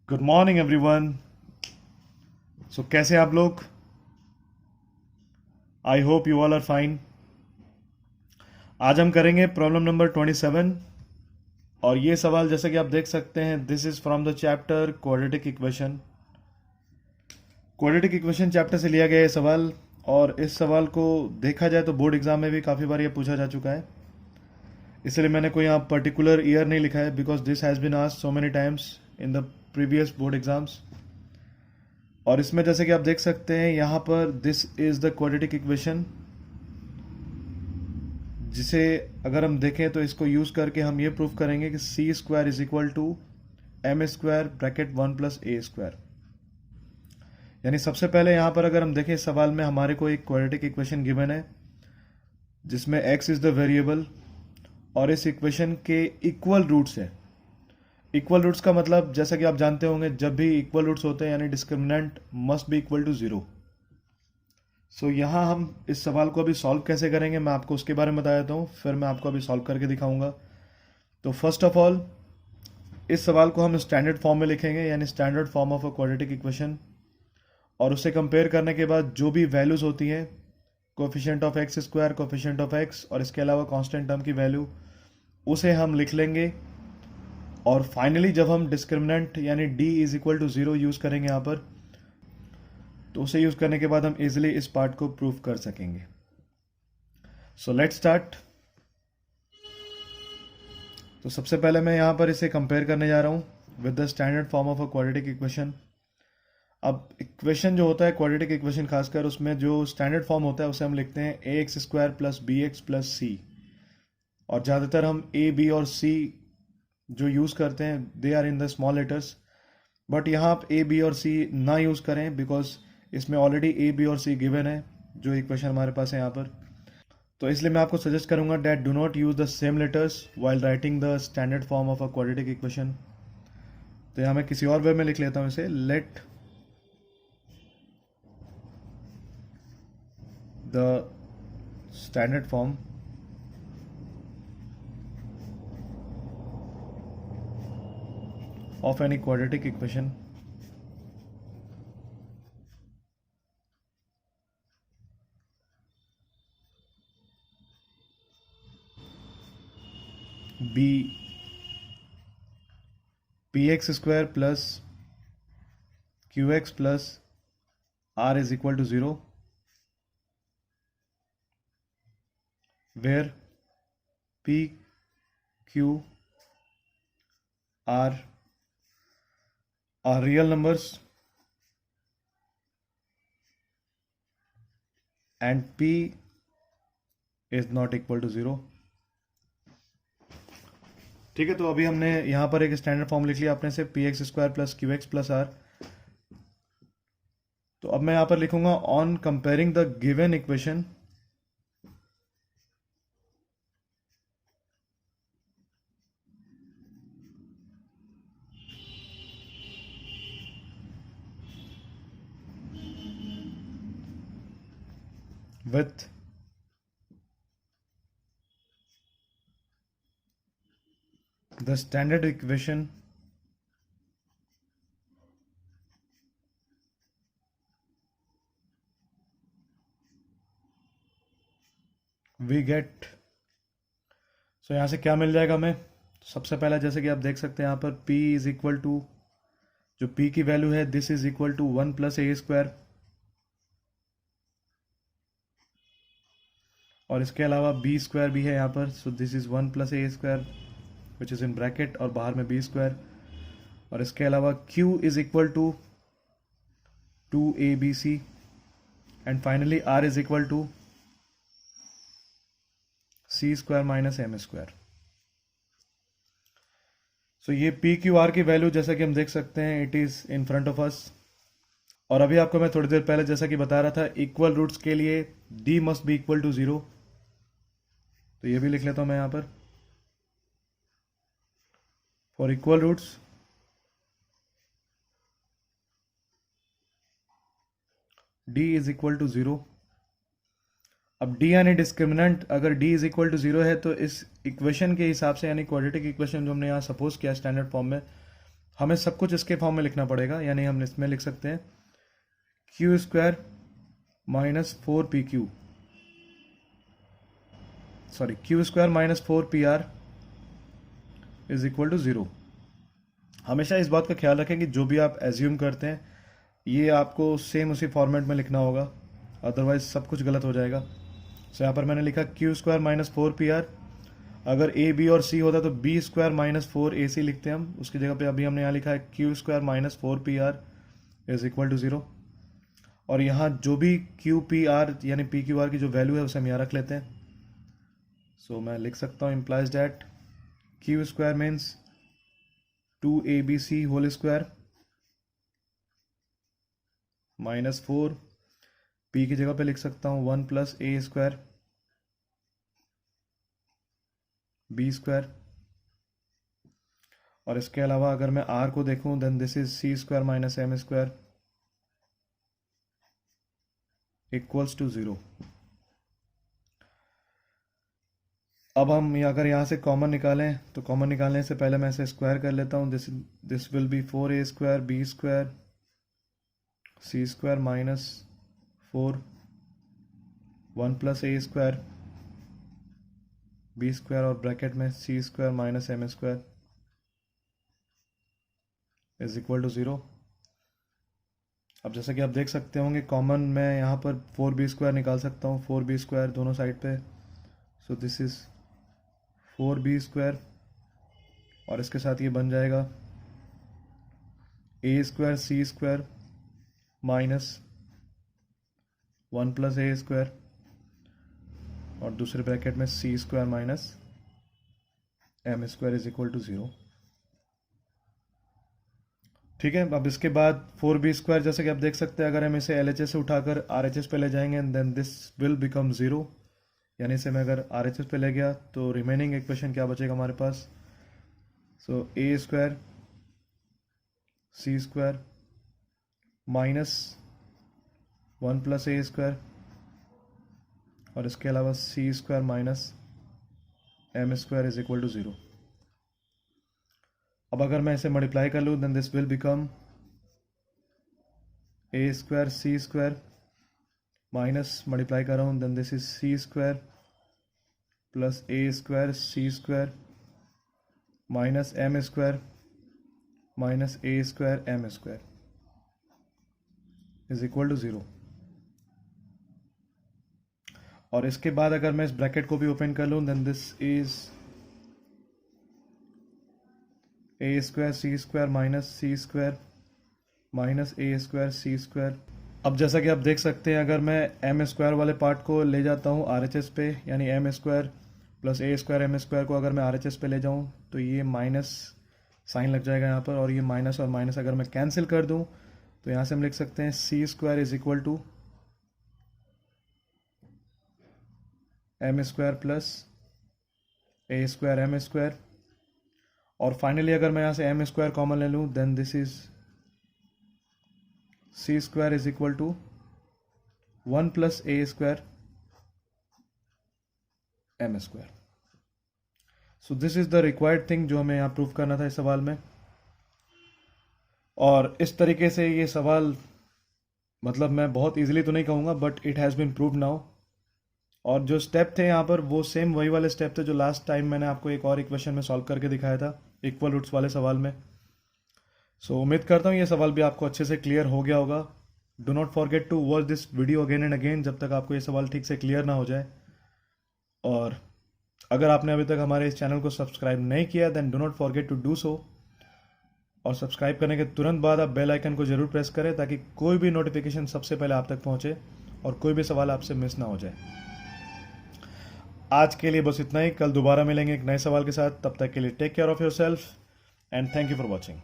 Good morning everyone. सो कैसे आप लोग? I hope you all are fine. आज हम करेंगे प्रॉब्लम नंबर 27। और ये सवाल जैसे कि आप देख सकते हैं, this is from the chapter quadratic equation. Quadratic equation chapter से लिया गया ये सवाल। और इस सवाल को देखा जाए तो बोर्ड एग्जाम में भी काफ़ी बार ये पूछा जा चुका है। इसलिए मैंने कोई यहाँ पर्टिकुलर ईयर नहीं लिखा है, because this has been asked so many times in the previous board exams. और इसमें जैसे कि आप देख सकते हैं यहाँ पर this is the quadratic equation, जिसे अगर हम देखें तो इसको यूज करके हम ये प्रूव करेंगे कि C square is equal to M square bracket 1 + a²। यानी सबसे पहले यहाँ पर अगर हम देखें, सवाल में हमारे को एक क्वाड्रेटिक इक्वेशन गिवन है जिसमें x इज द वेरिएबल और इस इक्वेशन के इक्वल रूट्स है। इक्वल रूट्स का मतलब जैसा कि आप जानते होंगे, जब भी इक्वल रूट्स होते हैं यानी discriminant must be equal to 0। So यहाँ हम इस सवाल को अभी सॉल्व कैसे करेंगे मैं आपको उसके बारे में बता देता हूँ, फिर मैं आपको अभी सॉल्व करके दिखाऊंगा। तो फर्स्ट ऑफ ऑल इस सवाल को हम स्टैंडर्ड फॉर्म में लिखेंगे, यानी standard form of a quadratic equation. और उसे कंपेयर करने के बाद जो भी वैल्यूज होती हैं, coefficient of x square, coefficient of x और इसके अलावा कांस्टेंट टर्म की वैल्यू, उसे हम लिख लेंगे। और फाइनली जब हम डिस्क्रिमिनेंट यानी d is equal to 0 use करेंगे यहाँ पर, तो उसे यूज करने के बाद हम इजिली इस पार्ट को प्रूव कर सकेंगे। So let's start. तो सबसे पहले मैं यहाँ पर इसे कंपेयर करने जा रहा हूँ with the standard form of a quadratic equation. अब इक्वेशन जो होता है क्वाड्रेटिक इक्वेशन, खासकर उसमें जो स्टैंडर्ड फॉर्म होता है उसे हम लिखते हैं ax² + bx + c। और ज़्यादातर हम a, b और c जो यूज़ करते हैं they are in the small letters. But यहाँ आप a, b और c ना यूज़ करें, बिकॉज इसमें ऑलरेडी a, b और c गिवन है जो इक्वेशन हमारे पास है यहाँ पर। तो इसलिए मैं आपको सजेस्ट करूंगा that do not use the same letters while writing the standard form of a quadratic equation. तो यहाँ मैं किसी और वे में लिख लेता हूँ इसे, let the standard form of any quadratic equation be px² plus qx plus r is equal to 0, where p, q, r are real numbers and p is not equal to 0। ठीक है, तो अभी हमने यहाँ पर एक स्टैंडर्ड फॉर्म लिख लिया अपने से, px² plus qx plus r। तो अब मैं यहाँ पर लिखूंगा on comparing the given equation with the standard equation we get। सो यहाँ से क्या मिल जाएगा हमें? सबसे पहला जैसे कि आप देख सकते हैं यहाँ पर p इज इक्वल टू, जो p की वैल्यू है this is equal to 1 + a²। और इसके अलावा b² भी है यहाँ पर, so this is 1 + a² which is in bracket और बाहर में b²। और इसके अलावा q is equal to 2abc and finally r is equal to c² - m²। So ये पी क्यू आर की वैल्यू जैसा कि हम देख सकते हैं it is in front of us. और अभी आपको मैं थोड़ी देर पहले जैसा कि बता रहा था, इक्वल रूट्स के लिए d must be equal to 0। तो ये भी लिख लेता हूं मैं यहां पर, for equal roots d is equal to 0। अब d यानी डिस्क्रिमिनेंट, अगर d इज इक्वल टू 0 है तो इस इक्वेशन के हिसाब से, यानी क्वाड्रेटिक इक्वेशन जो हमने यहाँ सपोज किया स्टैंडर्ड फॉर्म में, हमें सब कुछ इसके फॉर्म में लिखना पड़ेगा, यानी हम इसमें लिख सकते हैं Q square minus 4PQ, sorry Q square minus 4PR is equal to 0। हमेशा इस बात का ख्याल रखें कि जो भी आप एज्यूम करते हैं ये आपको सेम उसी फॉर्मेट में लिखना होगा, अदरवाइज सब कुछ गलत हो जाएगा। सो यहाँ पर मैंने लिखा क्यू स्क्वायर माइनस 4PR, अगर ए बी और सी होता तो बी स्क्वायर माइनस 4AC लिखते हैं हम, उसकी जगह पे अभी हमने यहाँ लिखा है Q square minus 4PR is equal to 0। और यहाँ जो भी QPR यानी PQR की जो वैल्यू है उसे हम यहाँ रख लेते हैं। सो मैं लिख सकता हूँ implies that Q square means 2ABC whole square minus 4, P की जगह पे लिख सकता हूँ 1 plus A square B square, और इसके अलावा अगर मैं R को देखूं then this is C square minus M square equals to 0। अब हम अगर यहाँ से कॉमन निकालें तो कॉमन निकालने से पहले मैं इसे स्क्वायर कर लेता हूँ। This will be 4A square B square C square minus 4 1 plus A square B square और ब्रैकेट में C square minus M square is equal to 0। अब जैसा कि आप देख सकते होंगे कॉमन मैं यहाँ पर 4B स्क्वायर निकाल सकता हूँ, 4B स्क्वायर दोनों साइड पे। सो दिस इज 4B स्क्वायर और इसके साथ ये बन जाएगा A square C square minus 1 plus A square और दूसरे ब्रैकेट में C square minus M square is equal to 0। ठीक है, अब इसके बाद 4B स्क्वायर जैसे कि आप देख सकते हैं अगर हम इसे LHS से उठाकर RHS पे ले जाएंगे देन दिस विल बिकम 0, यानी इसे मैं अगर RHS पे ले गया तो रिमेनिंग इक्वेशन क्या बचेगा हमारे पास। So A square C square minus 1 plus A square और इसके अलावा C square minus M square is equal to 0। अब अगर मैं इसे मल्टीप्लाई कर लूँ then this will become A square C square minus multiply कर रहा हूँ then this is C square plus A square C square minus M square minus A square M square is equal to 0। और इसके बाद अगर मैं इस bracket को भी ओपन कर लूँ then this is A square C square minus C square minus A square C square. अब जैसा कि आप देख सकते हैं अगर मैं M स्क्वायर वाले पार्ट को ले जाता हूँ RHS पे, यानी M square plus A square M square को अगर मैं RHS पे ले जाऊँ तो ये माइनस साइन लग जाएगा यहाँ पर, और ये माइनस और माइनस अगर मैं कैंसिल कर दूँ तो यहाँ से हम लिख सकते हैं C square is equal to M square plus A square M square. और फाइनली अगर मैं यहाँ से M स्क्वायर कॉमन ले लूँ then this is C square is equal to 1 plus A square M square. So this is the required thing जो हमें यहाँ प्रूव करना था इस सवाल में। और इस तरीके से ये सवाल मतलब मैं बहुत इजीली तो नहीं कहूँगा but it has been proved now. और जो स्टेप थे यहाँ पर वो सेम वही वाले स्टेप थे जो लास्ट टाइम मैंने आपको एक और इक्वेशन में सॉल्व करके दिखाया था इक्वल रूट्स वाले सवाल में। सो उम्मीद करता हूँ ये सवाल भी आपको अच्छे से क्लियर हो गया होगा। Do not forget to watch this video again and again जब तक आपको ये सवाल ठीक से क्लियर ना हो जाए। और अगर आपने अभी तक हमारे इस चैनल को सब्सक्राइब नहीं किया then do not forget to do so, और सब्सक्राइब करने के तुरंत बाद आप बेल आइकन को जरूर प्रेस करें ताकि कोई भी नोटिफिकेशन सबसे पहले आप तक पहुंचे और कोई भी सवाल आपसे मिस ना हो जाए। आज के लिए बस इतना ही, कल दोबारा मिलेंगे एक नए सवाल के साथ। तब तक के लिए take care of yourself and thank you for watching.